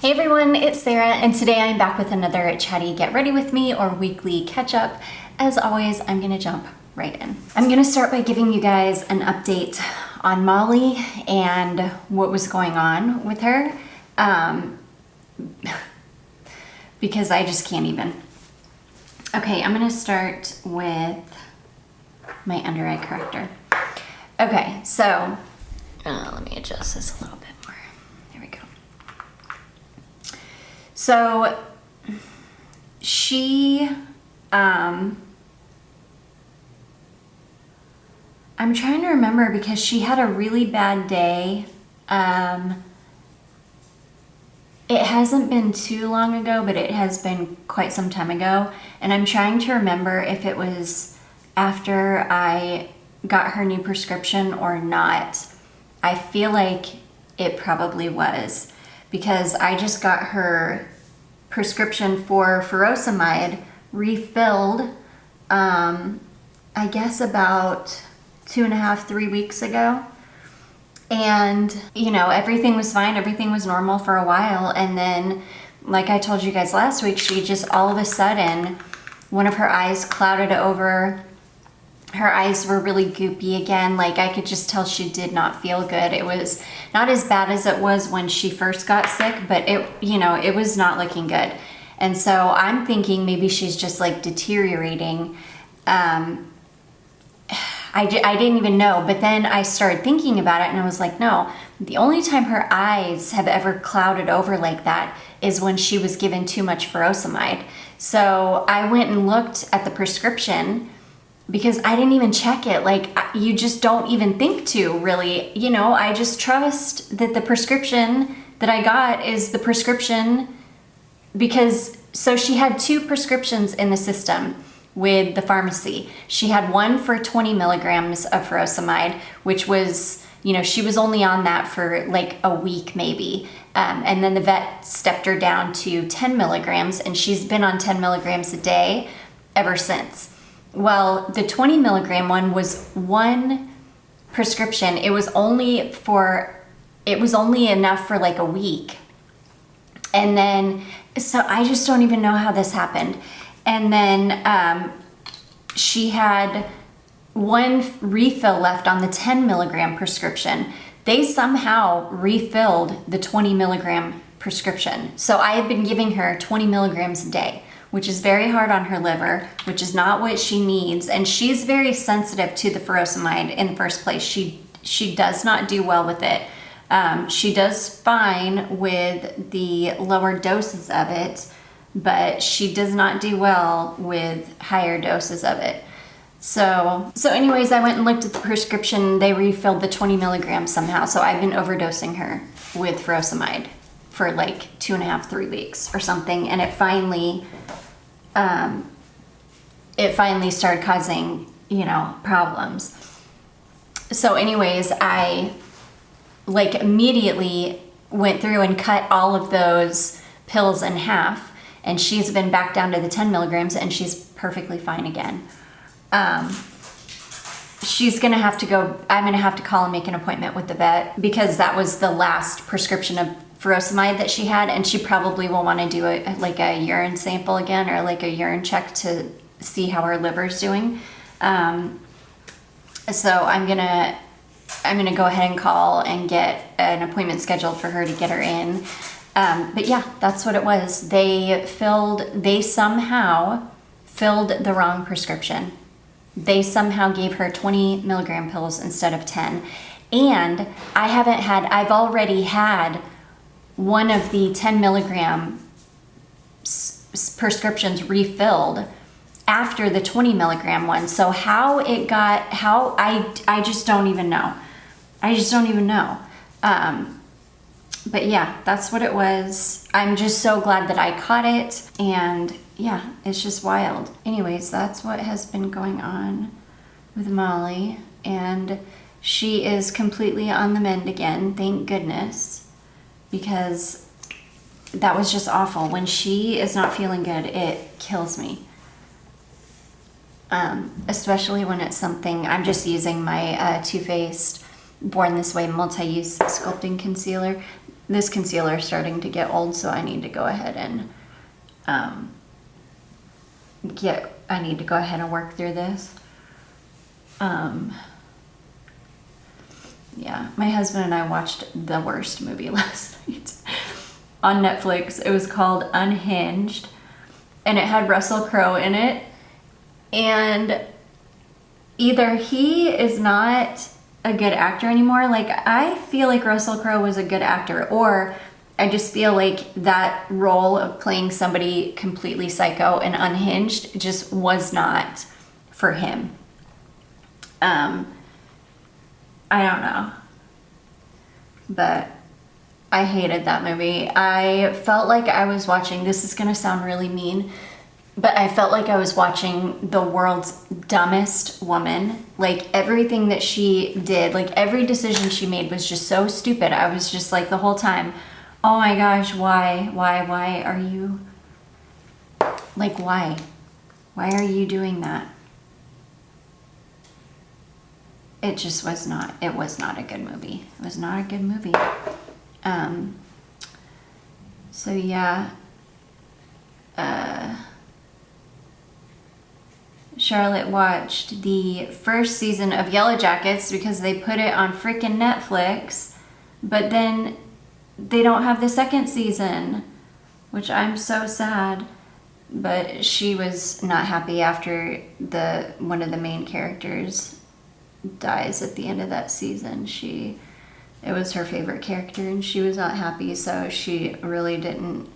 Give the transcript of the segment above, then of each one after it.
Hey everyone, it's Sarah, and today I'm back with another Chatty Get Ready With Me or weekly catch up. As always, I'm gonna jump right in. I'm gonna start by giving you guys an update on Molly and what was going on with her, because I just can't even. Okay, I'm gonna start with my under eye corrector. Okay, so let me adjust this a little bit more. There we go. So she, I'm trying to remember because she had a really bad day. It hasn't been too long ago, but it has been quite some time ago. And I'm trying to remember if it was after I got her new prescription or not. I feel like it probably was because I just got her prescription for furosemide refilled, I guess about 2.5, 3 weeks ago. And, you know, everything was fine. Everything was normal for a while. And then, like I told you guys last week, she just all of a sudden, one of her eyes clouded over. Her eyes were really goopy again. Like I could just tell she did not feel good. It was not as bad as it was when she first got sick, but it, you know, it was not looking good. And so I'm thinking maybe she's just like deteriorating. I didn't even know, but then I started thinking about it and I was like, no, the only time her eyes have ever clouded over like that is when she was given too much furosemide. So I went and looked at the prescription because I didn't even check it. Like you just don't even think to really, you know, I just trust that the prescription that I got is the prescription because, so she had 2 prescriptions in the system with the pharmacy. She had one for 20 milligrams of furosemide, which was, you know, she was only on that for like a week maybe. And then the vet stepped her down to 10 milligrams and she's been on 10 milligrams a day ever since. Well, the 20 milligram one was one prescription. It was only enough for like a week. And then, so I just don't even know how this happened. And then she had one refill left on the 10 milligram prescription. They somehow refilled the 20 milligram prescription. So I had been giving her 20 milligrams a day, which is very hard on her liver, which is not what she needs. And she's very sensitive to the furosemide in the first place. She does not do well with it. She does fine with the lower doses of it, but she does not do well with higher doses of it. So anyways, I went and looked at the prescription. They refilled the 20 milligrams somehow. So I've been overdosing her with furosemide for like 2.5, 3 weeks or something. And it finally started causing, you know, problems. So anyways, I like immediately went through and cut all of those pills in half. And she's been back down to the 10 milligrams and she's perfectly fine again. She's gonna have to go, I'm gonna have to call and make an appointment with the vet because that was the last prescription of furosemide that she had, and she probably will wanna do like a urine sample again or like a urine check to see how her liver's doing. So I'm gonna go ahead and call and get an appointment scheduled for her to get her in. But yeah, that's what it was. They somehow filled the wrong prescription. They somehow gave her 20 milligram pills instead of 10. And I've already had one of the 10 milligram prescriptions refilled after the 20 milligram one. So I just don't even know. But yeah, that's what it was. I'm just so glad that I caught it. And yeah, it's just wild. Anyways, that's what has been going on with Molly. And she is completely on the mend again, thank goodness. Because that was just awful. When she is not feeling good, it kills me. Especially when it's something, I'm just using my Too Faced Born This Way multi-use sculpting concealer. this concealer is starting to get old, so I need to go ahead and work through this. Yeah, my husband and I watched the worst movie last night on Netflix. It was called Unhinged, and it had Russell Crowe in it. And either he is not a good actor anymore, like I feel like Russell Crowe was a good actor, or I just feel like that role of playing somebody completely psycho and unhinged just was not for him. I don't know, but I hated that movie. I felt like I was watching, this is gonna sound really mean, but I felt like I was watching the world's dumbest woman. Like everything that she did, like every decision she made was just so stupid. I was just like the whole time, oh my gosh, why are you, like why are you doing that? It just was not, it was not a good movie. It was not a good movie. So yeah, Charlotte watched the first season of Yellow Jackets because they put it on freaking Netflix, but then they don't have the second season, which I'm so sad. But she was not happy after one of the main characters dies at the end of that season. It was her favorite character and she was not happy, so she really didn't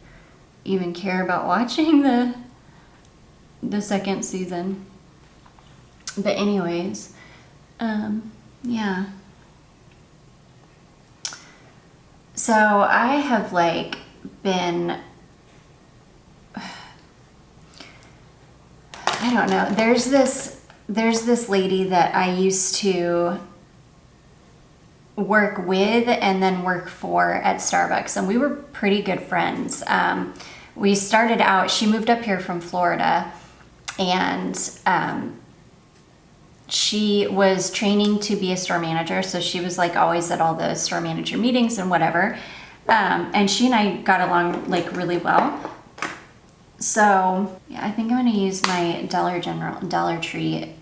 even care about watching the second season. But anyways, yeah. So I have like been, I don't know, there's this lady that I used to work with and then work for at Starbucks, and we were pretty good friends. We started out, she moved up here from Florida, and she was training to be a store manager, so she was like always at all the store manager meetings and whatever. And she and I got along like really well. So yeah, I think I'm gonna use my Dollar Tree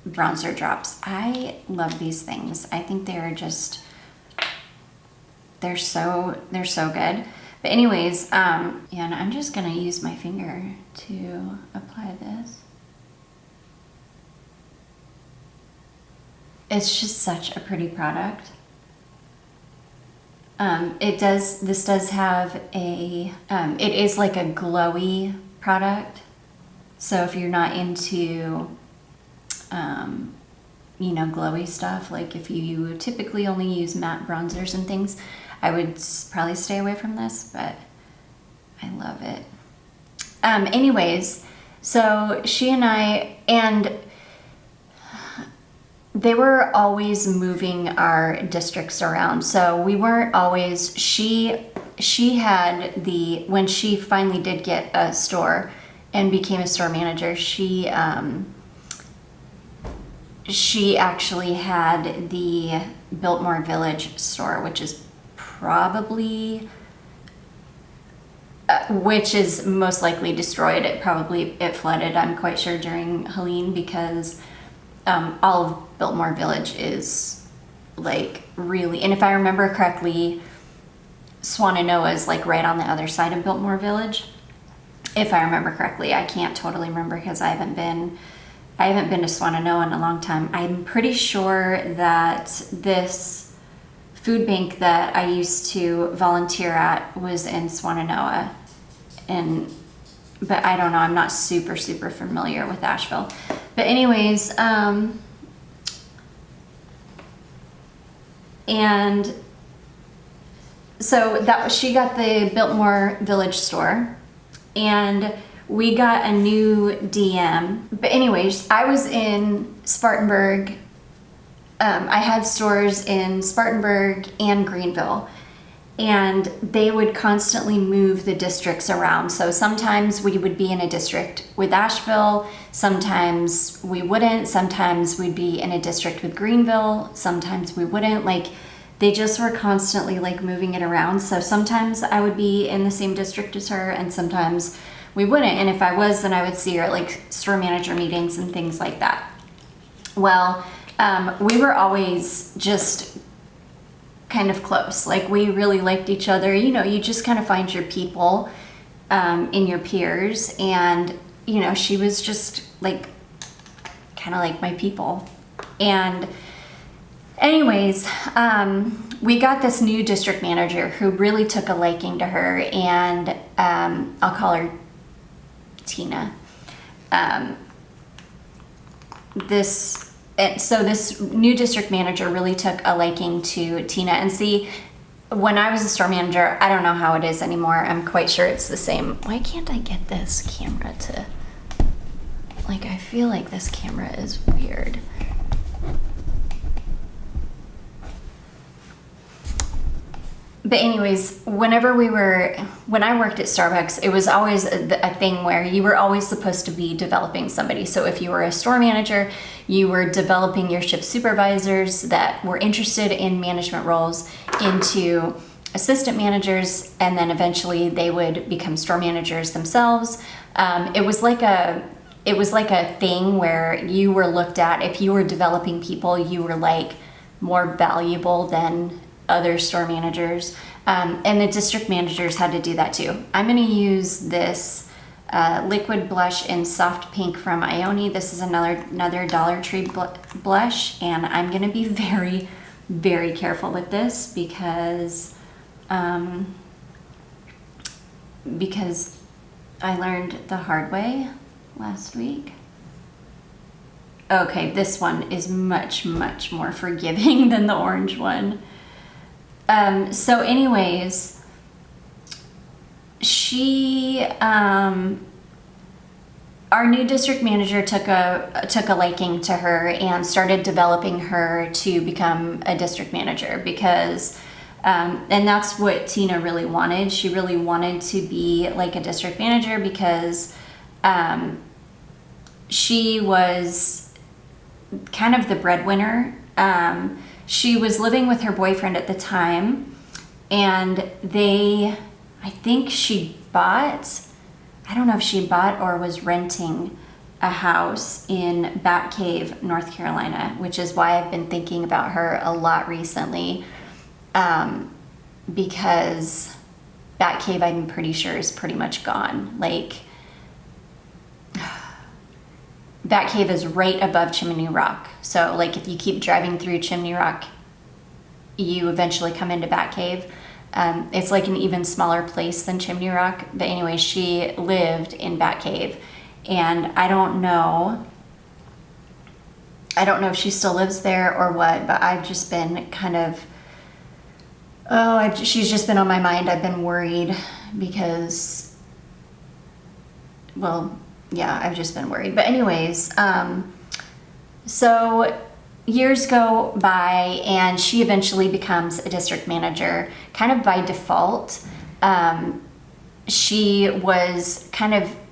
bronzer drops. I love these things. I think they're so good. But anyways, yeah, and I'm just gonna use my finger to apply this. It's just such a pretty product. This does have it is like a glowy product. So if you're not into, glowy stuff, like if you typically only use matte bronzers and things, I would probably stay away from this, but I love it. Anyways, so she and they were always moving our districts around. So we weren't always, she had when she finally did get a store and became a store manager, she actually had the Biltmore Village store, which is most likely destroyed. It flooded, I'm quite sure, during Helene, because all of Biltmore Village is like really, and if I remember correctly, Swannanoa is like right on the other side of Biltmore Village. If I remember correctly, I can't totally remember because I haven't been to Swannanoa in a long time. I'm pretty sure that this food bank that I used to volunteer at was in Swannanoa, but I don't know, I'm not super familiar with Asheville. But anyways, and so she got the Biltmore Village store, and we got a new DM. But anyways, I was in Spartanburg. I had stores in Spartanburg and Greenville, and they would constantly move the districts around. So sometimes we would be in a district with Asheville, sometimes we wouldn't, sometimes we'd be in a district with Greenville, sometimes we wouldn't. Like, they just were constantly like moving it around. So sometimes I would be in the same district as her, and sometimes we wouldn't. And if I was, then I would see her at like store manager meetings and things like that. Well, we were always just kind of close. Like, we really liked each other. You know, you just kind of find your people in your peers. And, you know, she was just like kind of like my people. And anyways, we got this new district manager who really took a liking to her, and I'll call her Tina. So this new district manager really took a liking to Tina. And see, when I was a store manager, I don't know how it is anymore. I'm quite sure it's the same. Why can't I get this camera to, like, I feel like this camera is weird. But anyways, when I worked at Starbucks, it was always a thing where you were always supposed to be developing somebody. So if you were a store manager, you were developing your shift supervisors that were interested in management roles into assistant managers, and then eventually they would become store managers themselves. It was like a thing where you were looked at, if you were developing people, you were like more valuable than other store managers, and the district managers had to do that too. I'm going to use this liquid blush in soft pink from Ione. This is another Dollar Tree blush, and I'm going to be very, very careful with this because I learned the hard way last week. Okay, this one is much, much more forgiving than the orange one. So anyways, our new district manager took a liking to her and started developing her to become a district manager because, and that's what Tina really wanted. She really wanted to be like a district manager because, she was kind of the breadwinner. She was living with her boyfriend at the time, and I think she bought, I don't know if she bought or was renting a house in Bat Cave, North Carolina, which is why I've been thinking about her a lot recently, because Bat Cave, I'm pretty sure, is pretty much gone. Like, Bat Cave is right above Chimney Rock. So, like, if you keep driving through Chimney Rock, you eventually come into Bat Cave. It's like an even smaller place than Chimney Rock. But anyway, she lived in Bat Cave. And I don't know if she still lives there or what, but I've just been kind of, she's just been on my mind. I've been worried because, well, yeah, I've just been worried. But anyways, so years go by and she eventually becomes a district manager kind of by default. She was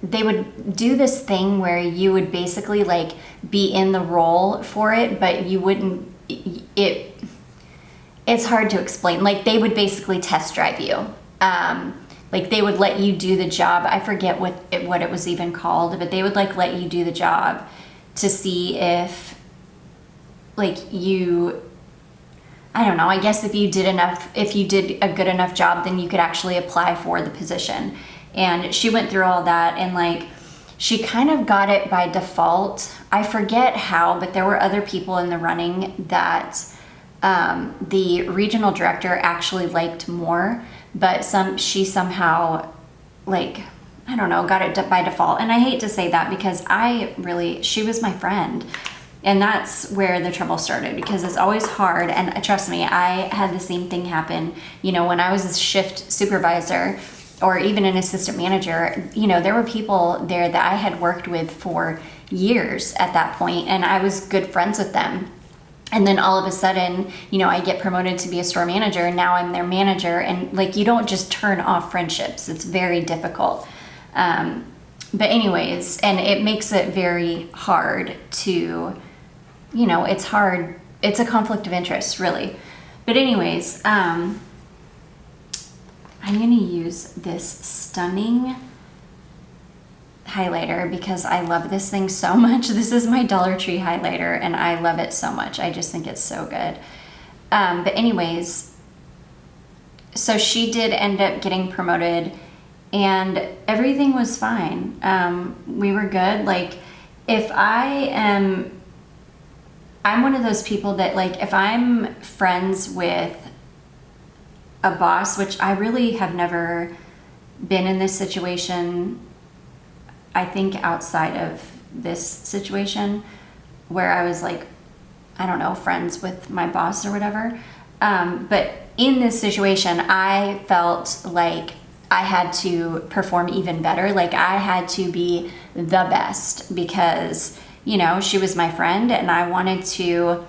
they would do this thing where you would basically like be in the role for it, but you wouldn't, it's hard to explain. Like, they would basically test drive you. Like, they would let you do the job. I forget what it was even called, but they would like let you do the job to see if, like, I don't know, I guess if you did a good enough job, then you could actually apply for the position. And she went through all that, and like, she kind of got it by default. I forget how, but there were other people in the running that the regional director actually liked more, but she somehow, like, I don't know, got it by default. And I hate to say that because she was my friend. And that's where the trouble started, because it's always hard. And trust me, I had the same thing happen. You know, when I was a shift supervisor or even an assistant manager, you know, there were people there that I had worked with for years at that point, and I was good friends with them. And then all of a sudden, you know, I get promoted to be a store manager, and now I'm their manager. And like, you don't just turn off friendships. It's very difficult. But anyways, and it makes it very hard to, you know, it's hard. It's a conflict of interest, really. But anyways, I'm gonna use this stunning highlighter because I love this thing so much. This is my Dollar Tree highlighter and I love it so much. I just think it's so good. But anyways, so she did end up getting promoted and everything was fine. We were good. Like, I'm one of those people that, like, if I'm friends with a boss, which I really have never been in this situation, I think outside of this situation where I was like, I don't know, friends with my boss or whatever. But in this situation, I felt like I had to perform even better. Like, I had to be the best because, you know, she was my friend and I wanted to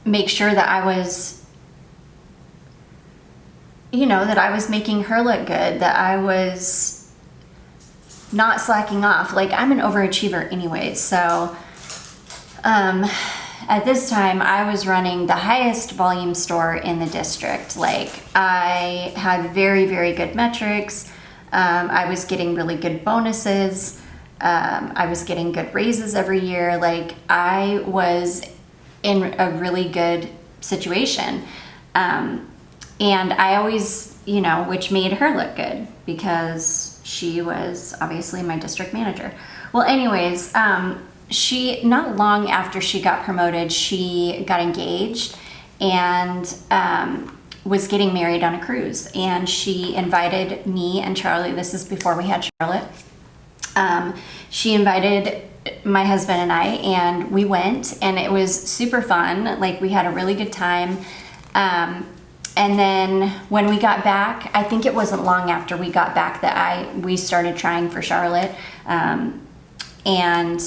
make sure that I was, you know, that I was making her look good, that I was not slacking off. Like, I'm an overachiever anyways. So at this time I was running the highest volume store in the district. Like, I had very, very good metrics. I was getting really good bonuses. I was getting good raises every year. Like, I was in a really good situation. And I always, you know, which made her look good because she was obviously my district manager. Well, anyways, she, not long after she got promoted, she got engaged and was getting married on a cruise. And she invited me and Charlie, this is before we had Charlotte. She invited my husband and I, and we went, and it was super fun. Like, we had a really good time. And then when we got back, I think it wasn't long after we got back that we started trying for Charlotte. And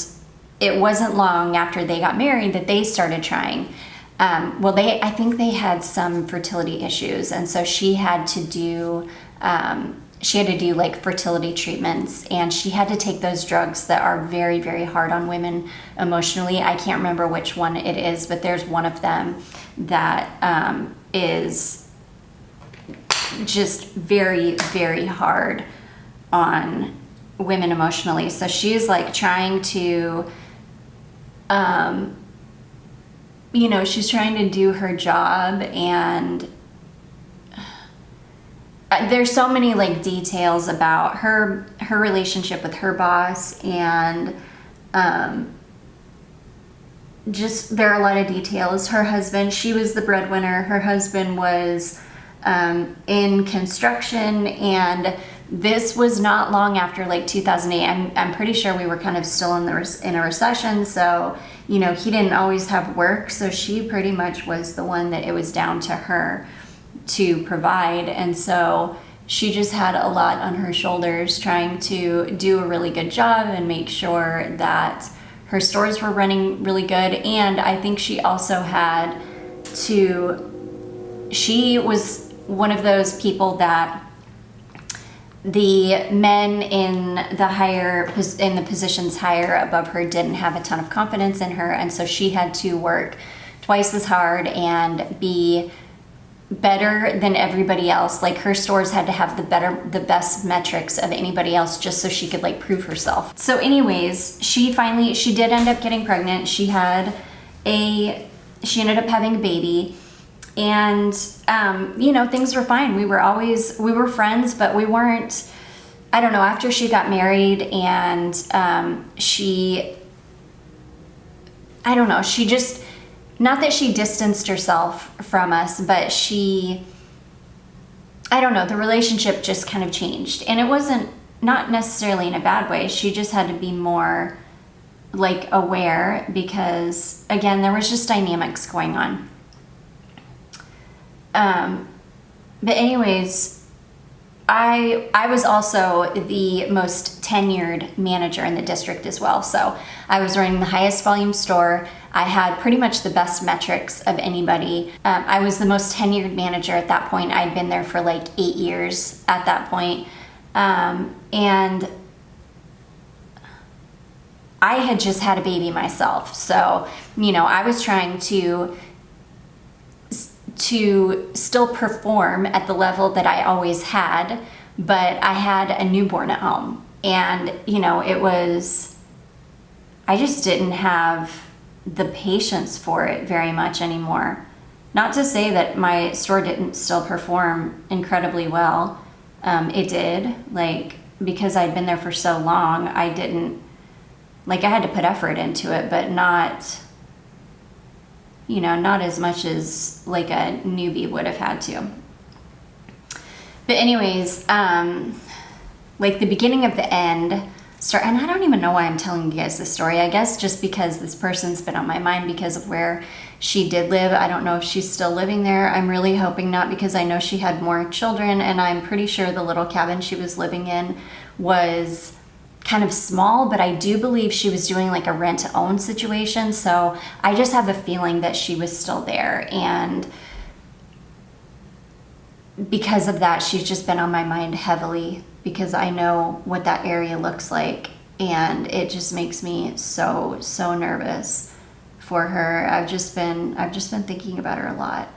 it wasn't long after they got married that they started trying. Well, I think they had some fertility issues, and so she had to do like fertility treatments, and she had to take those drugs that are very, very hard on women emotionally. I can't remember which one it is, but there's one of them that is just very, very hard on women emotionally. So she's like trying to, you know, she's trying to do her job, and there's so many like details about her relationship with her boss, and just there are a lot of details. Her husband, she was the breadwinner. Her husband was in construction, and this was not long after like 2008. I'm pretty sure we were kind of still in a recession, so, you know, he didn't always have work, so she pretty much was the one that it was down to her to provide. And so she just had a lot on her shoulders trying to do a really good job and make sure that her stores were running really good. And I think she also had to, she was one of those people that the men in the positions higher above her didn't have a ton of confidence in her, and so she had to work twice as hard and be better than everybody else. Like, her stores had to have the best metrics of anybody else just so she could like prove herself. So anyways, she did end up getting pregnant. She ended up having a baby, and you know, things were fine. We were friends, but we weren't, I don't know, after she got married and she just, not that she distanced herself from us, but I don't know, the relationship just kind of changed. And it wasn't, not necessarily in a bad way. She just had to be more like aware because, again, there was just dynamics going on. But anyways, I was also the most tenured manager in the district as well. So I was running the highest volume store. I had pretty much the best metrics of anybody. I was the most tenured manager at that point. I'd been there for like 8 years at that point. And I had just had a baby myself. So, you know, I was trying to to still perform at the level that I always had, but I had a newborn at home. And, you know, I just didn't have the patience for it very much anymore. Not to say that my store didn't still perform incredibly well. It did, like, because I'd been there for so long, I had to put effort into it, but not, you know, not as much as like a newbie would have had to. But anyways, like the beginning of the end, and I don't even know why I'm telling you guys this story. I guess just because this person's been on my mind because of where she did live. I don't know if she's still living there. I'm really hoping not, because I know she had more children, and I'm pretty sure the little cabin she was living in was kind of small, but I do believe she was doing like a rent-to-own situation. So I just have a feeling that she was still there, and because of that, she's just been on my mind heavily, because I know what that area looks like, and it just makes me so nervous for her. I've just been thinking about her a lot.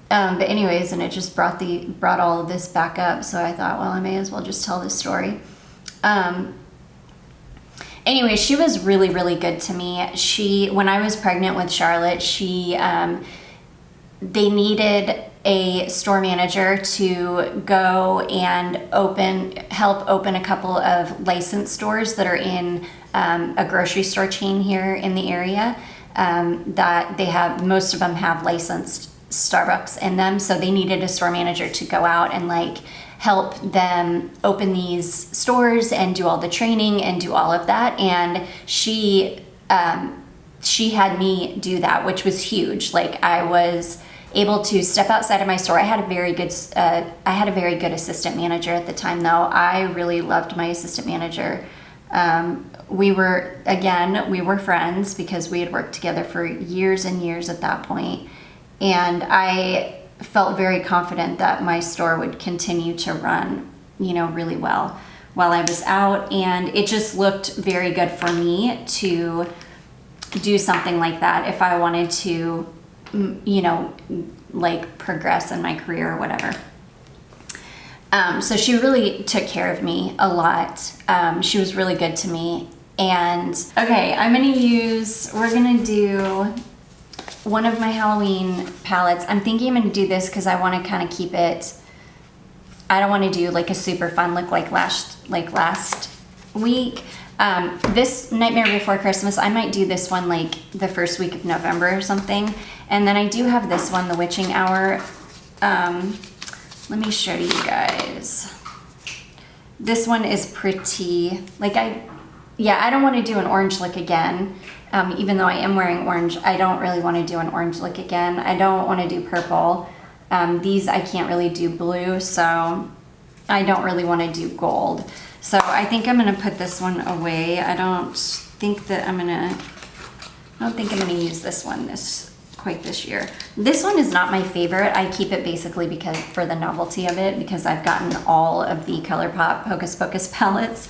But anyways, and it just brought all of this back up, so I thought, well, I may as well just tell this story. Anyway, she was really, really good to me. When I was pregnant with Charlotte, they needed a store manager to go and help open a couple of licensed stores that are in a grocery store chain here in the area. That most of them have licensed Starbucks in them, so they needed a store manager to go out and like help them open these stores and do all the training and do all of that. And she had me do that, which was huge. Like, I was able to step outside of my store. I had a very good assistant manager at the time, though. I really loved my assistant manager. We were friends because we had worked together for years and years at that point. And I felt very confident that my store would continue to run, you know, really well while I was out. And it just looked very good for me to do something like that if I wanted to, you know, like progress in my career or whatever. So she really took care of me a lot. She was really good to me. And okay, we're gonna do one of my Halloween palettes. I'm thinking I'm gonna do this because I want to kind of keep it, I don't want to do like a super fun look like last week. This Nightmare Before Christmas, I might do this one like the first week of November or something. And then I do have this one, The Witching Hour. Let me show you guys. This one is pretty, like I don't want to do an orange look again. Even though I am wearing orange, I don't really want to do an orange look again. I don't want to do purple. These I can't really do blue, so I don't really want to do gold. So I think I'm going to put this one away. I don't think I'm going to use this one quite this year. This one is not my favorite. I keep it basically for the novelty of it, because I've gotten all of the ColourPop Hocus Pocus palettes.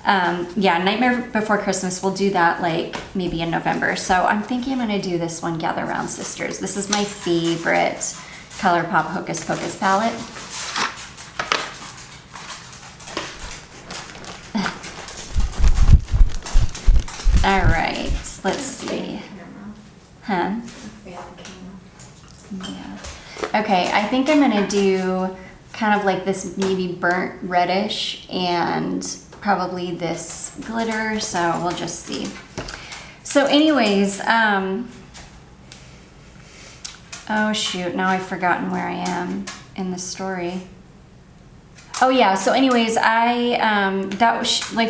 Nightmare Before Christmas, we'll do that like maybe in November. So I'm thinking I'm going to do this one, Gather Round Sisters. This is my favorite ColourPop Hocus Pocus palette. All right, let's see. Huh? Yeah. Okay, I think I'm gonna do kind of like this maybe burnt reddish and probably this glitter, so we'll just see. So anyways, oh shoot, now I've forgotten where I am in the story. Oh yeah, so anyways,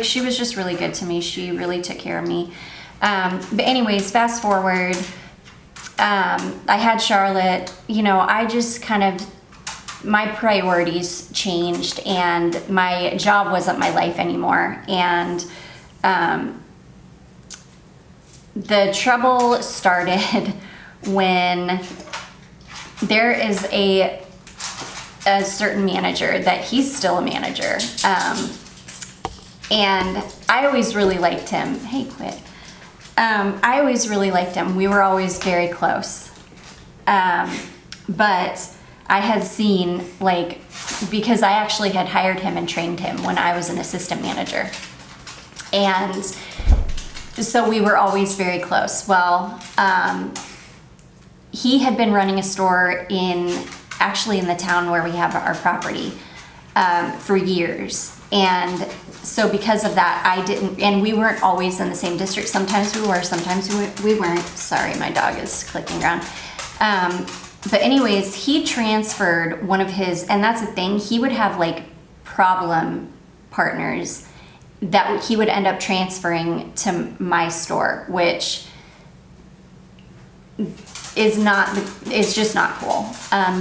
she was just really good to me. She really took care of me. But anyways, fast forward, I had Charlotte, you know, I just kind of, my priorities changed, and my job wasn't my life anymore. And the trouble started when there is a certain manager that he's still a manager. And I always really liked him. Hey, quit. I always really liked him. We were always very close. But I had seen, like, because I actually had hired him and trained him when I was an assistant manager. And so we were always very close. Well, he had been running a store actually in the town where we have our property for years. And so because of that, and we weren't always in the same district. Sometimes we were, sometimes we weren't. Sorry, my dog is clicking around. But anyways, he transferred one of his, and that's the thing, he would have like problem partners that he would end up transferring to my store, which is just not cool.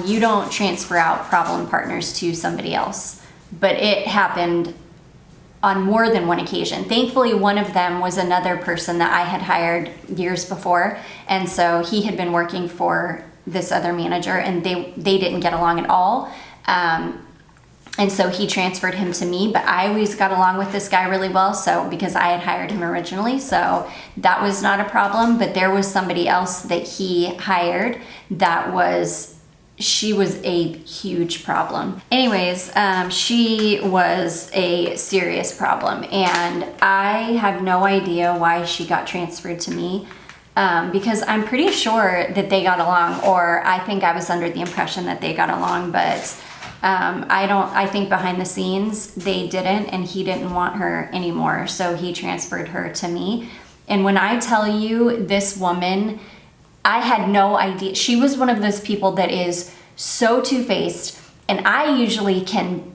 You don't transfer out problem partners to somebody else, but it happened on more than one occasion. Thankfully, one of them was another person that I had hired years before, and so he had been working for this other manager, and they didn't get along at all. And so he transferred him to me, but I always got along with this guy really well, so because I had hired him originally, so that was not a problem. But there was somebody else that he hired she was a huge problem. Anyways, she was a serious problem, and I have no idea why she got transferred to me. Because I'm pretty sure that they got along, or I think I was under the impression that they got along, but I think behind the scenes they didn't, and he didn't want her anymore, so he transferred her to me. And when I tell you, this woman, I had no idea. She was one of those people that is so two-faced, and I usually can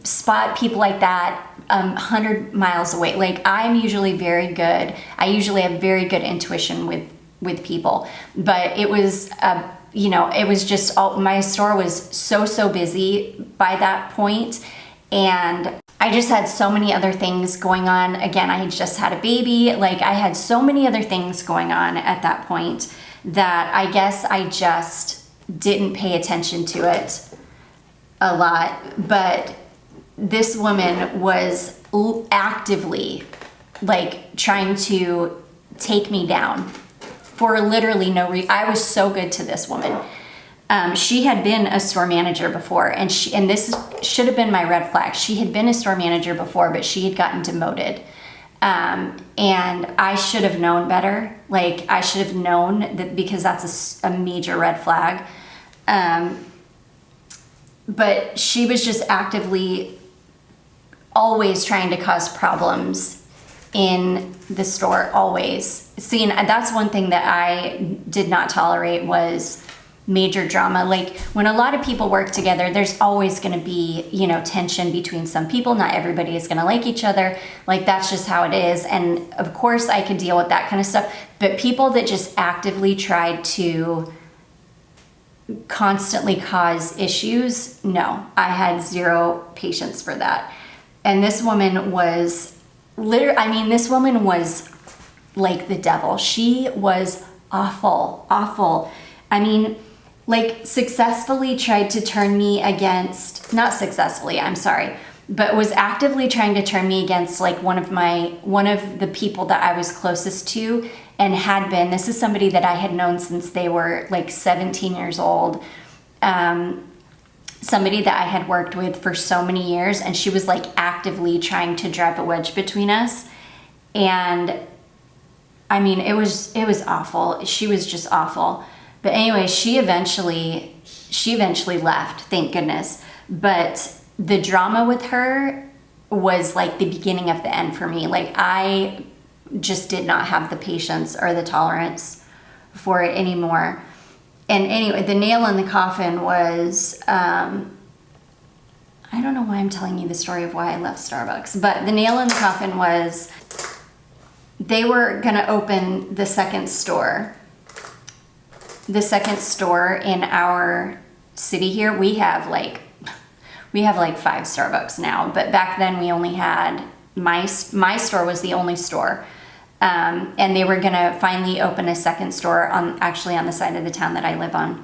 spot people like that 100 miles away. Like, I'm usually very good. I usually have very good intuition with people, but it was it was just my store was so busy by that point, and I just had so many other things going on. Again, I had just had a baby. Like, I had so many other things going on at that point that I guess I just didn't pay attention to it a lot. But this woman was actively like trying to take me down for literally no reason. I was so good to this woman. She had been a store manager before, and this should have been my red flag. She had been a store manager before, but she had gotten demoted. And I should have known better. Like, I should have known that, because that's a major red flag. But she was just actively always trying to cause problems in the store, always. See, and that's one thing that I did not tolerate, was major drama. Like, when a lot of people work together, there's always going to be, tension between some people. Not everybody is going to like each other. Like, that's just how it is. And of course I could deal with that kind of stuff, but people that just actively tried to constantly cause issues, no, I had zero patience for that. And this woman was this woman was like the devil. She was awful. I mean, like, successfully tried to turn me against, not successfully, I'm sorry, but was actively trying to turn me against like one of the people that I was closest to, and had been. This is somebody that I had known since they were like 17 years old. Somebody that I had worked with for so many years, and she was like actively trying to drive a wedge between us. And I mean, it was awful. She was just awful. But anyway, she eventually left, thank goodness. But the drama with her was like the beginning of the end for me. Like, I just did not have the patience or the tolerance for it anymore. And anyway, the nail in the coffin was, I don't know why I'm telling you the story of why I left Starbucks, but the nail in the coffin was they were going to open the second store in our city here. We have like 5 Starbucks now, but back then we only had, my store was the only store. And they were going to finally open a second store on the side of the town that I live on.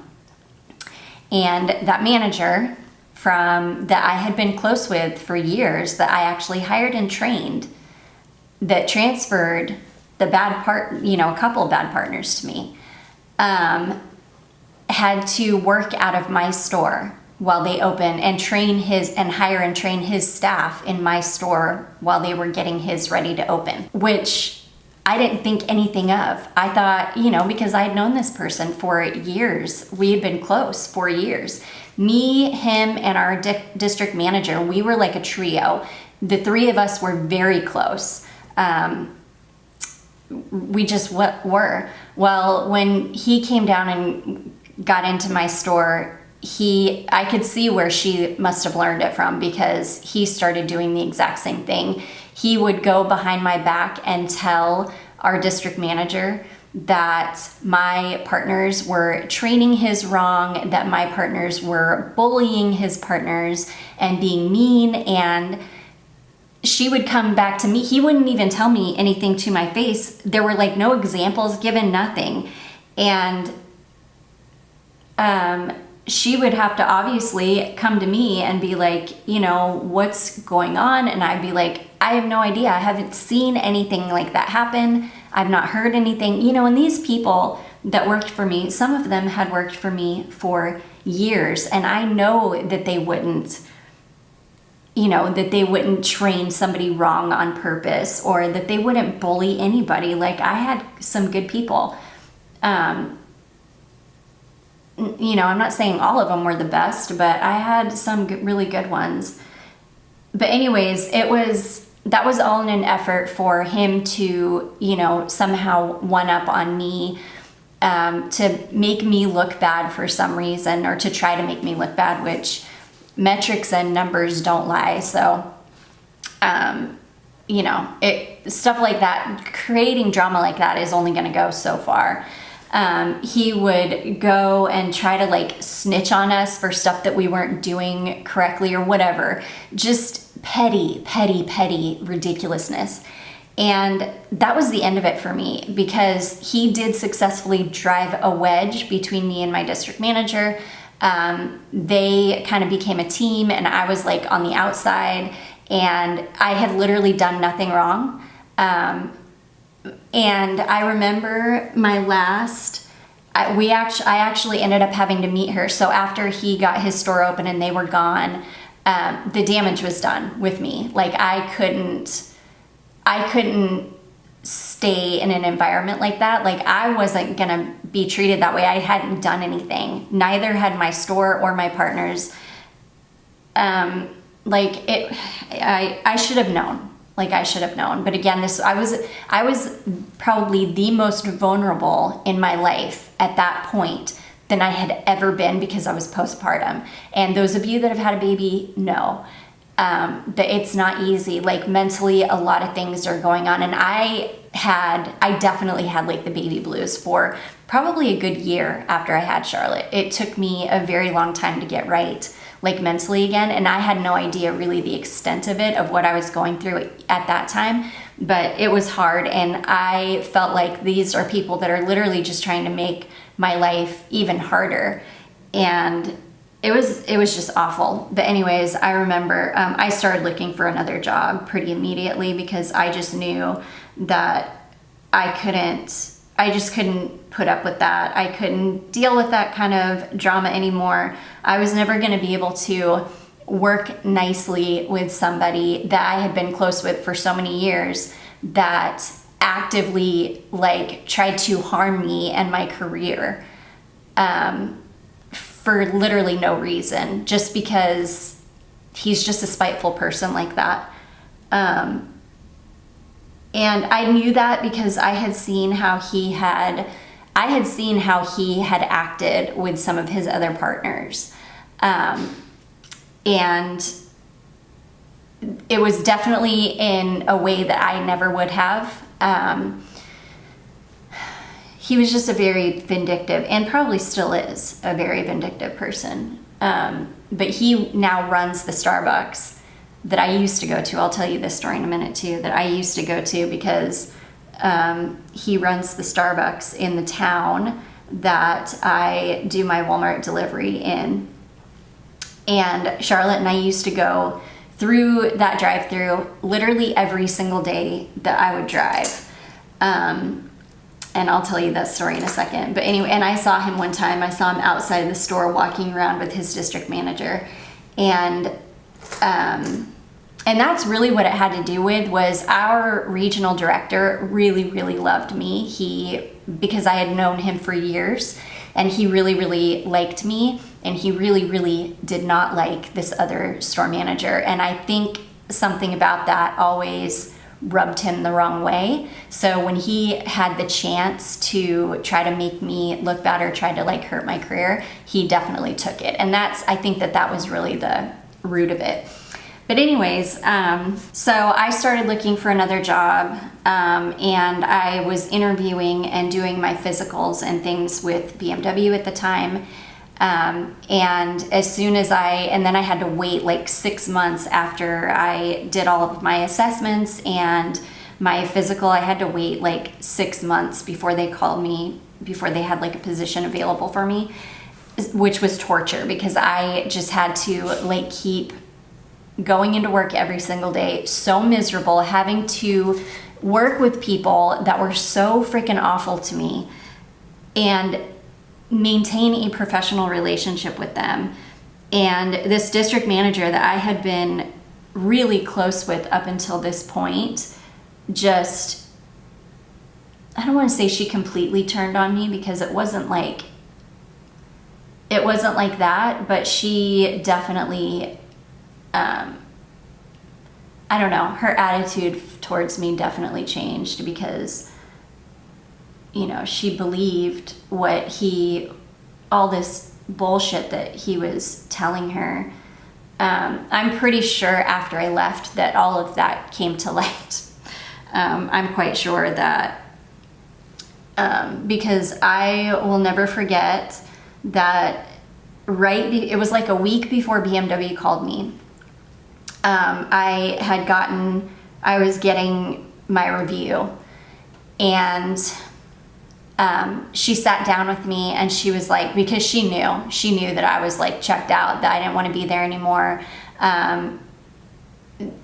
And that manager that I had been close with for years, that I actually hired and trained, that transferred a couple of bad partners to me, had to work out of my store while they open and hire and train his staff in my store while they were getting his ready to open, which I didn't think anything of. I thought, because I had known this person for years, we had been close for years. Me, him, and our district manager, we were like a trio. The three of us were very close. We just were. Well, when he came down and got into my store, I could see where she must have learned it from, because he started doing the exact same thing. He would go behind my back and tell our district manager that my partners were training his wrong, that my partners were bullying his partners and being mean, and she would come back to me. He wouldn't even tell me anything to my face. There were like no examples given, nothing. And she would have to obviously come to me and be like, what's going on? And I'd be like, I have no idea. I haven't seen anything like that happen. I've not heard anything. And these people that worked for me, some of them had worked for me for years, and I know that they wouldn't, that they wouldn't train somebody wrong on purpose, or that they wouldn't bully anybody. Like, I had some good people. I'm not saying all of them were the best, but I had some really good ones. But anyways, that was all in an effort for him to, somehow one up on me, to make me look bad for some reason, or to try to make me look bad, which metrics and numbers don't lie. So, stuff like that, creating drama like that is only going to go so far. He would go and try to like snitch on us for stuff that we weren't doing correctly or whatever. Just petty ridiculousness. And that was the end of it for me, because he did successfully drive a wedge between me and my district manager. They kind of became a team, and I was like on the outside, and I had literally done nothing wrong. And I remember my last, I actually ended up having to meet her. So after he got his store open and they were gone, the damage was done with me. Like, I couldn't stay in an environment like that. Like, I wasn't gonna be treated that way. I hadn't done anything. Neither had my store or my partners. I should have known. I should have known. But again, I was probably the most vulnerable in my life at that point than I had ever been, because I was postpartum. And those of you that have had a baby know that it's not easy. Like, mentally, a lot of things are going on. And I definitely had like the baby blues for probably a good year after I had Charlotte. It took me a very long time to get right, like mentally again, and I had no idea really the extent of it, of what I was going through at that time, but it was hard, and I felt like these are people that are literally just trying to make my life even harder, and it was just awful. But anyways, I remember I started looking for another job pretty immediately, because I just knew that I just couldn't put up with that. I couldn't deal with that kind of drama anymore. I was never going to be able to work nicely with somebody that I had been close with for so many years, that actively tried to harm me and my career for literally no reason, just because he's just a spiteful person like that. And I knew that because I had seen how he had acted with some of his other partners. And it was definitely in a way that I never would have. He was just a very vindictive, and probably still is a very vindictive person. But he now runs the Starbucks that I used to go to. I'll tell you this story in a minute too, that I used to go to, because he runs the Starbucks in the town that I do my Walmart delivery in. And Charlotte and I used to go through that drive-through literally every single day that I would drive. And I'll tell you that story in a second. But anyway, and I saw him one time. I saw him outside the store walking around with his district manager. And that's really what it had to do with, was our regional director really, really loved me. Because I had known him for years, and he really, really liked me, and he really, really did not like this other store manager. And I think something about that always rubbed him the wrong way. So when he had the chance to try to make me look bad or try to like hurt my career, he definitely took it. And I think that was really the root of it. But anyways, so I started looking for another job, and I was interviewing and doing my physicals and things with BMW at the time. And as soon as and then I had to wait like 6 months after I did all of my assessments and my physical. I had to wait like 6 months before they called me, before they had like a position available for me, which was torture, because I just had to like keep going into work every single day, so miserable, having to work with people that were so freaking awful to me and maintain a professional relationship with them. And this district manager that I had been really close with up until this point, just, I don't want to say she completely turned on me, because it wasn't like that, but she definitely, I don't know, her attitude towards me definitely changed, because, you know, she believed all this bullshit that he was telling her. I'm pretty sure after I left that all of that came to light. I'm quite sure that, because I will never forget that it was like a week before BMW called me. I was getting my review, and she sat down with me, and she was like, because she knew that I was like checked out, that I didn't want to be there anymore.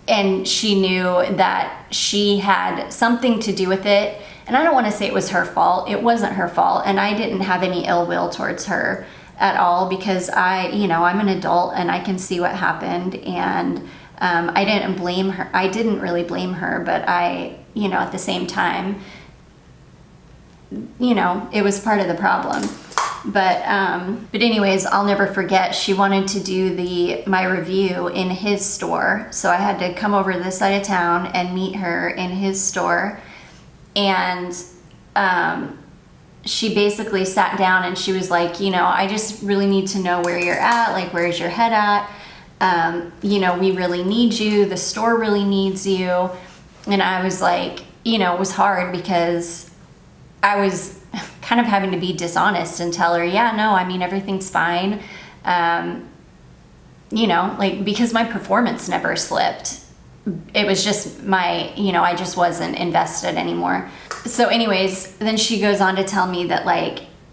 And she knew that she had something to do with it. And I don't want to say it was her fault. It wasn't her fault. And I didn't have any ill will towards her at all, because I'm an adult and I can see what happened. And I didn't blame her. I didn't really blame her, but at the same time, it was part of the problem. But anyways, I'll never forget, she wanted to do my review in his store. So I had to come over to this side of town and meet her in his store. And she basically sat down and she was like, I just really need to know where you're at. Like, where's your head at? We really need you. The store really needs you. And I was like, it was hard, because I was kind of having to be dishonest and tell her, everything's fine. Because my performance never slipped. It was just I just wasn't invested anymore. So anyways, then she goes on to tell me that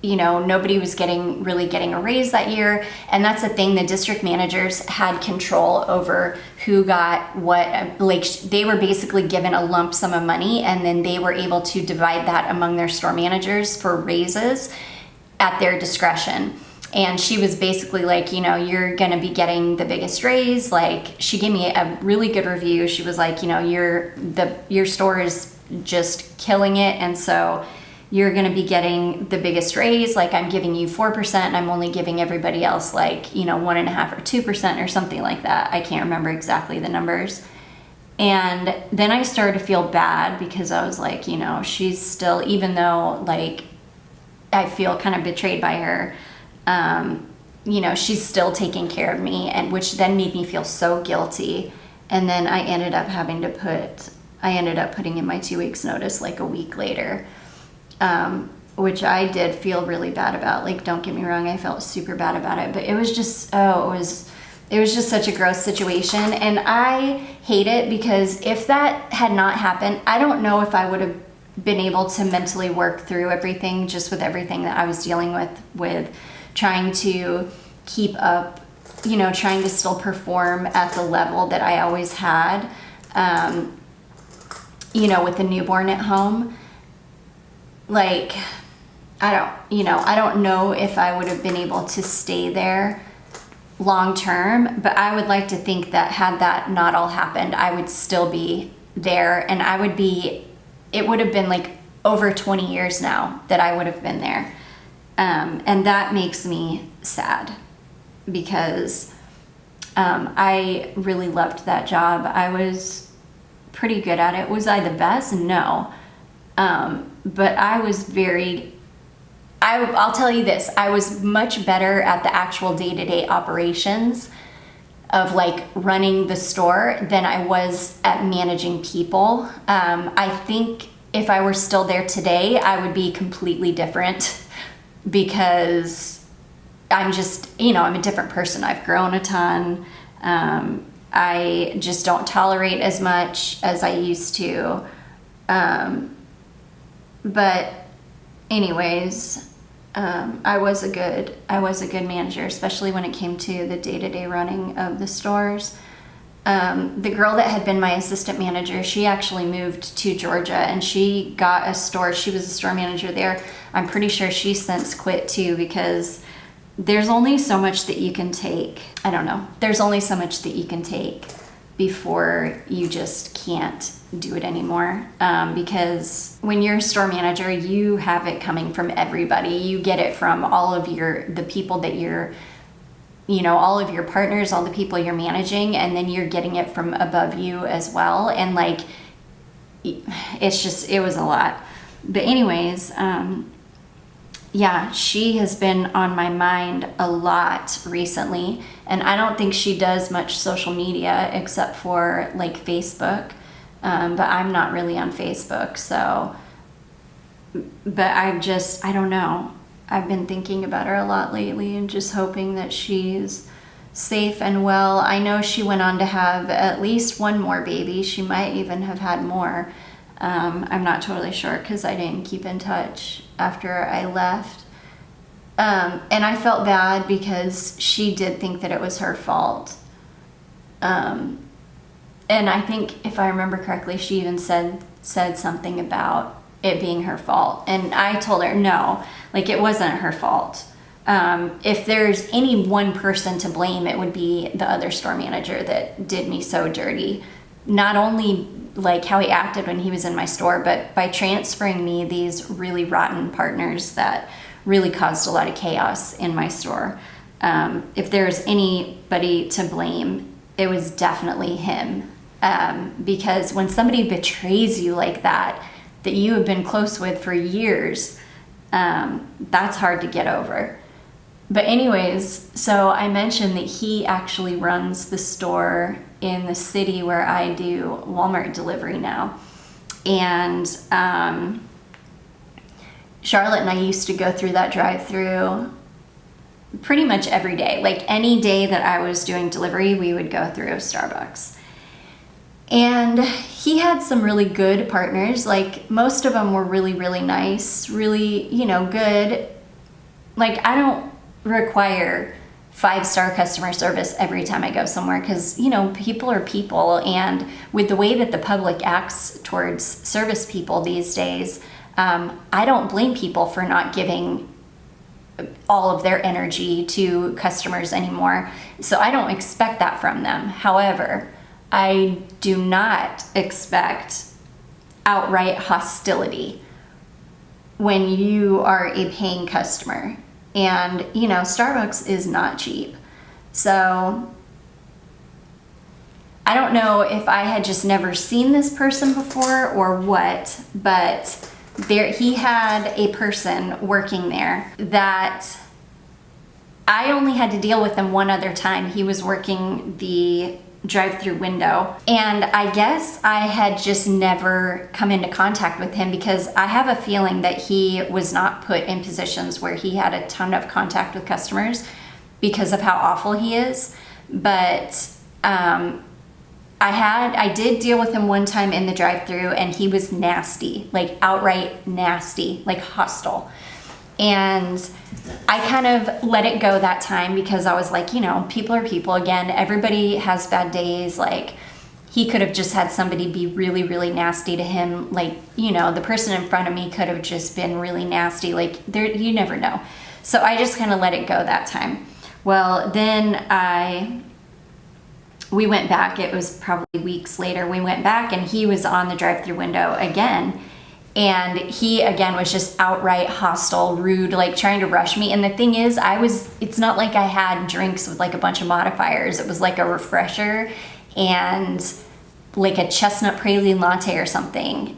nobody was really getting a raise that year. And that's the thing, the district managers had control over who got what. They were basically given a lump sum of money, and then they were able to divide that among their store managers for raises at their discretion. And she was basically like, you're gonna be getting the biggest raise. Like, she gave me a really good review. She was like, your store is just killing it, and so you're going to be getting the biggest raise. Like, I'm giving you 4%, and I'm only giving everybody else 1.5% or 2% or something like that. I can't remember exactly the numbers. And then I started to feel bad, because I was like, she's still, even though I feel kind of betrayed by her, she's still taking care of me, and which then made me feel so guilty. And then I ended up putting in my 2 weeks notice a week later. Which I did feel really bad about. Don't get me wrong, I felt super bad about it, but it was just, it was just such a gross situation. And I hate it, because if that had not happened, I don't know if I would have been able to mentally work through everything, just with everything that I was dealing with trying to keep up, trying to still perform at the level that I always had, with the newborn at home. like, I don't know if I would have been able to stay there long term, but I would like to think that had that not all happened, I would still be there, and it would have been like over 20 years now that I would have been there. And that makes me sad because I really loved that job. I was pretty good at it. Was I the best? No. But I was I'll tell you this, I was much better at the actual day-to-day operations of like running the store than I was at managing people. I think if I were still there today, I would be completely different because I'm just, I'm a different person. I've grown a ton. I just don't tolerate as much as I used to. But anyways, I was a good manager, especially when it came to the day-to-day running of the stores. The girl that had been my assistant manager, she actually moved to Georgia and she got a store. She was a store manager there. I'm pretty sure she's since quit too, because there's only so much that you can take. I don't know. There's only so much that you can take before you just can't do it anymore. Because when you're a store manager, you have it coming from everybody. You get it from all of the people that you're, all of your partners, all the people you're managing, and then you're getting it from above you as well. And like, it was a lot. But anyways, yeah, she has been on my mind a lot recently, and I don't think she does much social media except for like Facebook, but I'm not really on Facebook, so, but I don't know. I've been thinking about her a lot lately and just hoping that she's safe and well. I know she went on to have at least one more baby. She might even have had more. I'm not totally sure because I didn't keep in touch after I left. And I felt bad because she did think that it was her fault. And I think if I remember correctly, she even said something about it being her fault. And I told her, no, like it wasn't her fault. If there's any one person to blame, it would be the other store manager that did me so dirty. Not only like how he acted when he was in my store, but by transferring me these really rotten partners that really caused a lot of chaos in my store. If there's anybody to blame, it was definitely him. Because when somebody betrays you like that you have been close with for years, that's hard to get over. But anyways, so I mentioned that he actually runs the store in the city where I do Walmart delivery now. And Charlotte and I used to go through that drive-through pretty much every day. Like any day that I was doing delivery, we would go through Starbucks. And he had some really good partners. Like most of them were really, really nice, really, good. Like I don't require 5-star customer service every time I go somewhere because, people are people. And with the way that the public acts towards service people these days, I don't blame people for not giving all of their energy to customers anymore. So I don't expect that from them. However, I do not expect outright hostility when you are a paying customer. And, Starbucks is not cheap. So I don't know if I had just never seen this person before or what, but he had a person working there that I only had to deal with him one other time. He was working the drive-through window, and I guess I had just never come into contact with him because I have a feeling that he was not put in positions where he had a ton of contact with customers because of how awful he is. But I did deal with him one time in the drive-through, and he was nasty, like outright nasty, like hostile. And I kind of let it go that time because I was like, people are people again. Everybody has bad days. Like he could have just had somebody be really, really nasty to him. Like, you know, the person in front of me could have just been really nasty. Like, there, you never know. So I just kind of let it go that time. Well, then we went back. It was probably weeks later. We went back and he was on the drive-through window again. And he, again, was just outright hostile, rude, like trying to rush me. And the thing is, it's not like I had drinks with like a bunch of modifiers. It was like a refresher and like a chestnut praline latte or something.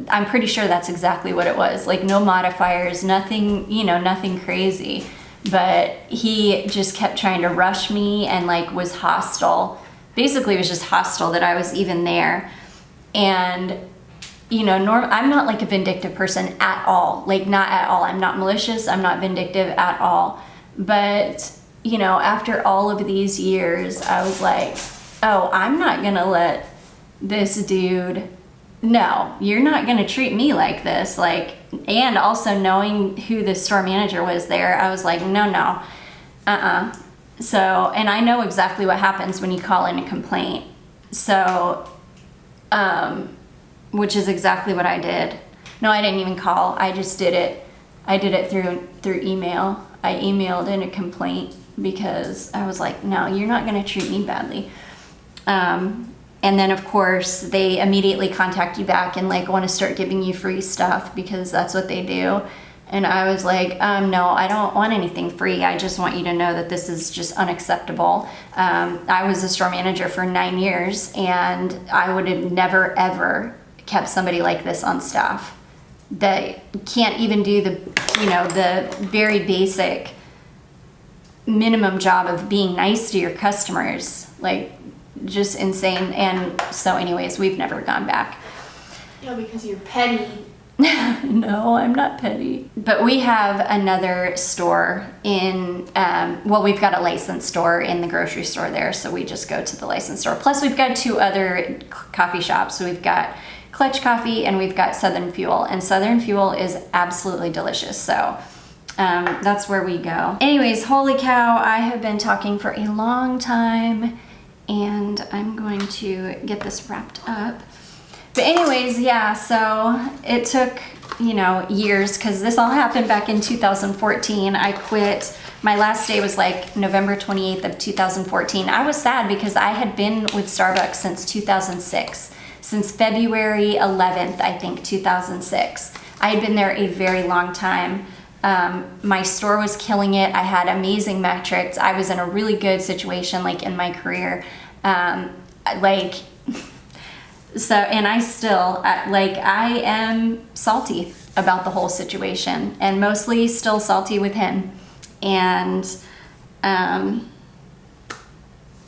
I'm pretty sure that's exactly what it was. Like no modifiers, nothing, you know, nothing crazy. But he just kept trying to rush me and like was hostile. Basically, it was just hostile that I was even there. And you know, I'm not like a vindictive person at all. Like not at all. I'm not malicious. I'm not vindictive at all. But, you know, after all of these years, I was like, oh, I'm not going to let this dude, no, you're not going to treat me like this. Like, and also knowing who the store manager was there, I was like, no. So, and I know exactly what happens when you call in a complaint. So, which is exactly what I did. No, I didn't even call. I just did it. I did it through email. I emailed in a complaint because I was like, no, you're not going to treat me badly. And then of course they immediately contact you back and like want to start giving you free stuff because that's what they do. And I was like, no, I don't want anything free. I just want you to know that this is just unacceptable. I was a store manager for 9 years and I would have never ever kept somebody like this on staff that can't even do the very basic minimum job of being nice to your customers. Like just insane. And so anyways, we've never gone back. Yeah, because you're petty. No, I'm not petty. But we have another store in, we've got a licensed store in the grocery store there, so we just go to the licensed store. Plus we've got 2 other coffee shops. So we've got Clutch Coffee and we've got Southern Fuel. And Southern Fuel is absolutely delicious. So that's where we go. Anyways, holy cow, I have been talking for a long time and I'm going to get this wrapped up. But anyways, yeah, so it took, you know, years because this all happened back in 2014. I quit. My last day was like November 28th of 2014. I was sad because I had been with Starbucks since 2006. Since February 11th, I think, 2006. I had been there a very long time. My store was killing it. I had amazing metrics. I was in a really good situation, like in my career. So, and I still, I am salty about the whole situation and mostly still salty with him. And,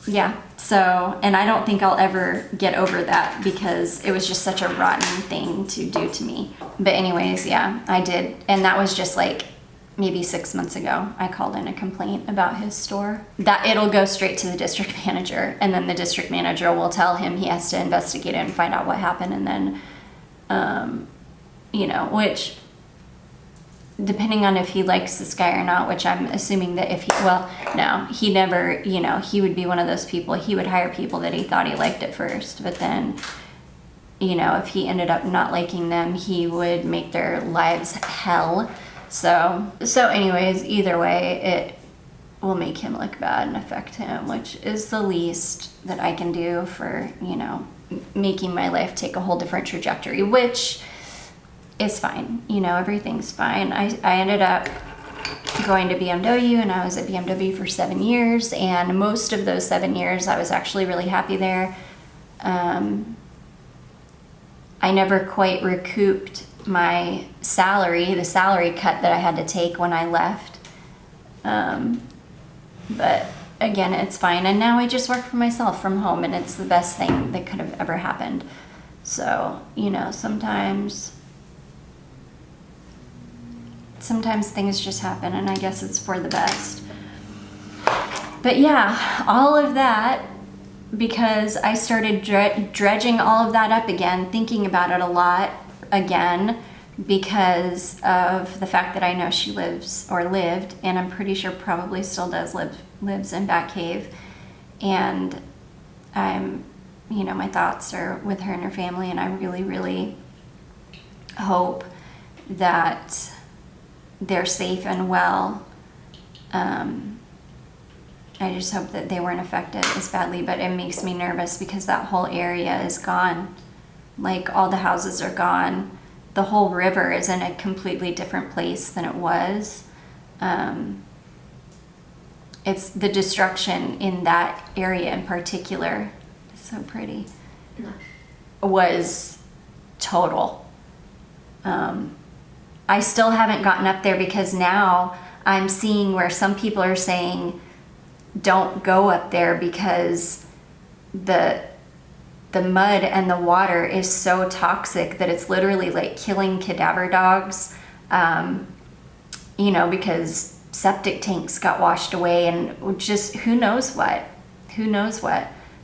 yeah, so, and I don't think I'll ever get over that because it was just such a rotten thing to do to me. But anyways, yeah, I did. And that was just like maybe 6 months ago. I called in a complaint about his store. That it'll go straight to the district manager, and then the district manager will tell him he has to investigate it and find out what happened. And then, you know, which depending on if he likes this guy or not, which I'm assuming that if he, well, no, he never, you know, he would be one of those people, he would hire people that he thought he liked at first, but then, you know, if he ended up not liking them, he would make their lives hell. So anyways, either way, it will make him look bad and affect him, which is the least that I can do for, you know, making my life take a whole different trajectory, which is fine. You know, everything's fine. I ended up going to BMW, and I was at BMW for 7 years, and most of those 7 years I was actually really happy there. I never quite recouped my salary, the salary cut that I had to take when I left. But again, it's fine. And now I just work for myself from home, and it's the best thing that could have ever happened. So, you know, sometimes things just happen, and I guess it's for the best. But yeah, all of that because I started dredging all of that up again, thinking about it a lot again because of the fact that I know she lives or lived, and I'm pretty sure probably still does lives in Bat Cave, and I'm you know, my thoughts are with her and her family, and I really, really hope that they're safe and well. I just hope that they weren't affected as badly, but it makes me nervous because that whole area is gone. Like, all the houses are gone. The whole river is in a completely different place than it was. It's the destruction in that area in particular, it's so pretty, was total. I still haven't gotten up there because now I'm seeing where some people are saying don't go up there because the mud and the water is so toxic that it's literally like killing cadaver dogs, you know, because septic tanks got washed away and just who knows what,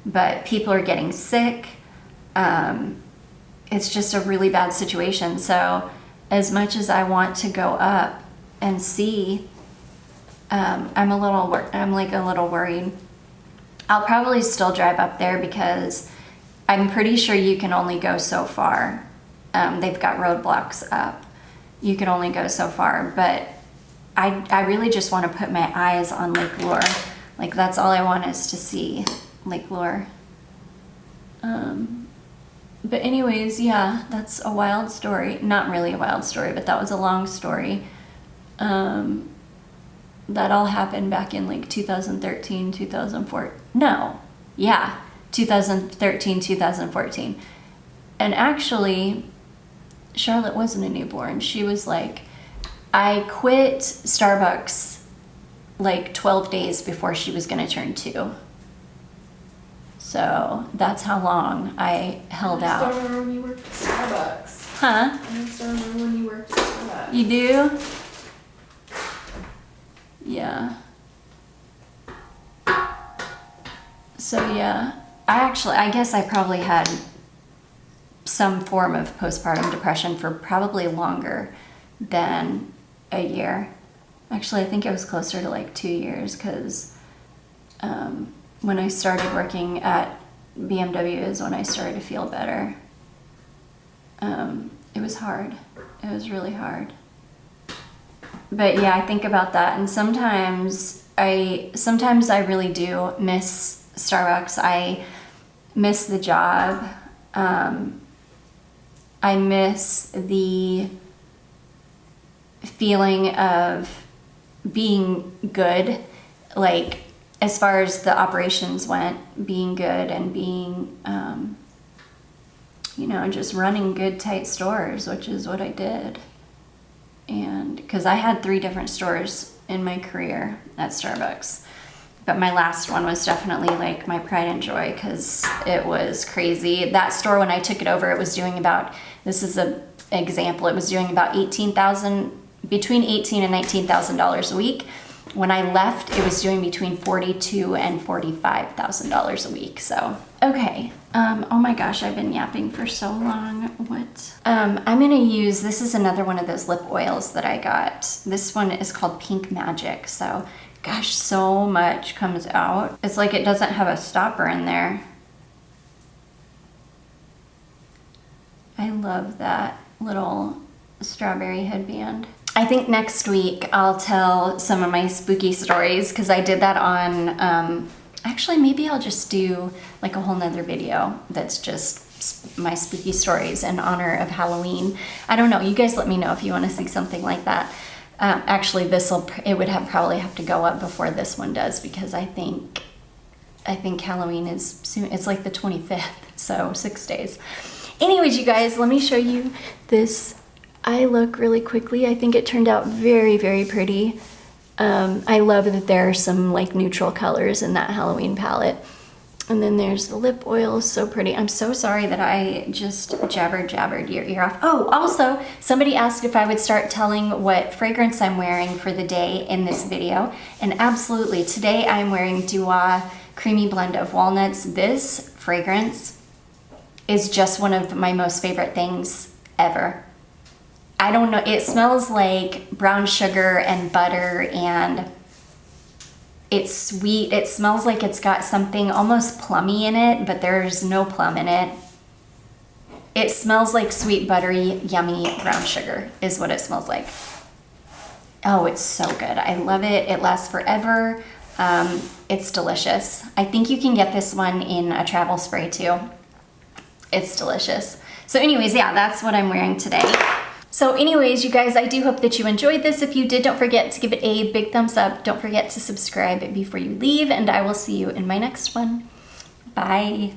but people are getting sick. It's just a really bad situation. So as much as I want to go up and see, I'm a little worried. I'll probably still drive up there because I'm pretty sure you can only go so far. They've got roadblocks up. You can only go so far, but I really just want to put my eyes on Lake Lure. Like, that's all I want is to see Lake Lure. But anyways, yeah, that's a wild story. Not really a wild story, but that was a long story. That all happened back in like 2013, 2014. No, yeah, 2013, 2014. And actually, Charlotte wasn't a newborn. She was like, I quit Starbucks like 12 days before she was going to turn 2. So that's how long I held out. I still remember when you worked at Starbucks. Huh? I still remember when you worked at Starbucks. You do? Yeah. So yeah, I guess I probably had some form of postpartum depression for probably longer than a year. Actually, I think it was closer to like 2 years because when I started working at BMW is when I started to feel better. It was hard. It was really hard. But yeah, I think about that, and sometimes I really do miss Starbucks. I miss the job. I miss the feeling of being good, like as far as the operations went, being good and being, just running good, tight stores, which is what I did. And because I had 3 different stores in my career at Starbucks, but my last one was definitely like my pride and joy because it was crazy. That store, when I took it over, it was doing about, this is an example, it was doing about between $18,000 and $19,000 a week. When I left, it was doing between $42,000 and $45,000 a week. So, okay. Oh my gosh, I've been yapping for so long. What? I'm gonna use, this is another one of those lip oils that I got. This one is called Pink Magic. So, gosh, so much comes out. It's like it doesn't have a stopper in there. I love that little strawberry headband. I think next week I'll tell some of my spooky stories because I did that on, actually maybe I'll just do like a whole nother video that's just my spooky stories in honor of Halloween. I don't know, you guys let me know if you want to see something like that. Actually it would probably have to go up before this one does because I think Halloween is soon. It's like the 25th, so 6 days. Anyways, you guys, let me show you this eye look really quickly. I think it turned out very, very pretty. I love that there are some like neutral colors in that Halloween palette. And then there's the lip oil, so pretty. I'm so sorry that I just jabbered your ear off. Oh, also, somebody asked if I would start telling what fragrance I'm wearing for the day in this video. And absolutely, today I'm wearing Dua Creamy Blend of Walnuts. This fragrance is just one of my most favorite things ever. I don't know, it smells like brown sugar and butter and It's sweet. It smells like it's got something almost plummy in it, but there's no plum in it. It smells like sweet, buttery, yummy brown sugar is what it smells like. Oh, it's so good. I love it. It lasts forever. It's delicious. I think you can get this one in a travel spray too. It's delicious. So anyways, yeah, that's what I'm wearing today. So anyways, you guys, I do hope that you enjoyed this. If you did, don't forget to give it a big thumbs up. Don't forget to subscribe before you leave, and I will see you in my next one. Bye.